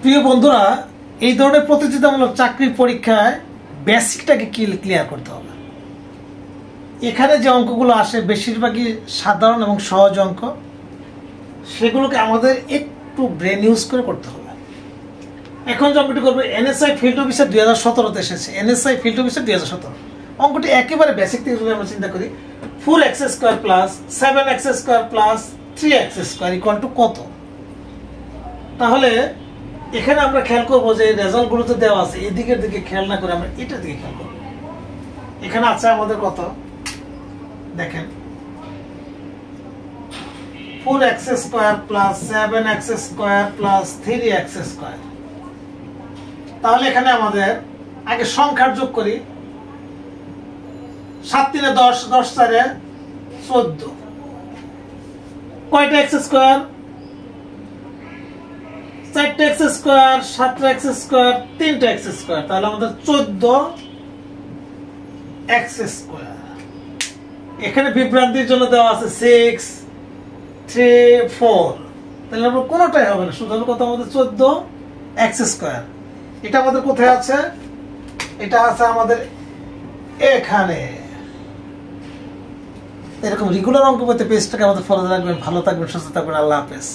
প্রিয় বন্ধুরা, এই ধরনের প্রতিযোগিতামূলক চাকরির পরীক্ষায় বেসিকটাকে ক্লিয়ার করতে হবে। এখানে যে অঙ্কগুলো আসে বেশিরভাগই সাধারণ এবং সহজ অঙ্ক, সেগুলোকে আমাদের একটু ব্রেন ইউজ করে করতে হবে। এখন যে অঙ্কটি করবো এনএসআই ফিল্ড অফিসার 2017-তে এসেছে। এনএসআই ফিল্ড অফিসার 2017 অঙ্কটি একেবারে বেসিক থেকে যদি আমরা চিন্তা করি, 4x² plus 7x² plus 3x² equal to কত? তাহলে এখানে আমরা খেয়াল করবো যে রেজাল্টগুলোতে দেওয়া আছে, এদিকের দিকে খেয়াল না করে আমরা এটার দিকে খেয়াল করবো। এখানে আছে আমাদের কত দেখেন, 4x² plus 7x² plus 3x²। তাহলে এখানে আমাদের আগে সংখ্যার যোগ করি। 7 3 10, 10 4 14। কয়টা x²? 4টা x², 7টা x², 3টা x²। তাহলে আমাদের 14x²। এখানে বিভ্রান্তির জন্য দেওয়া আছে 6 3 4। তাহলে আমরা কোনোটাই হবে না, শুধু কত আমাদের 14x²। এটা আমাদের কোথায় আছে? এটা আছে আমাদের এখানে। এরকম রেগুলার অঙ্ক পেতে পেজটাকে আমাদের ফলো রাখবেন। ভালো থাকবেন, সুস্থ থাকবেন। আল্লাহ হাফেজ।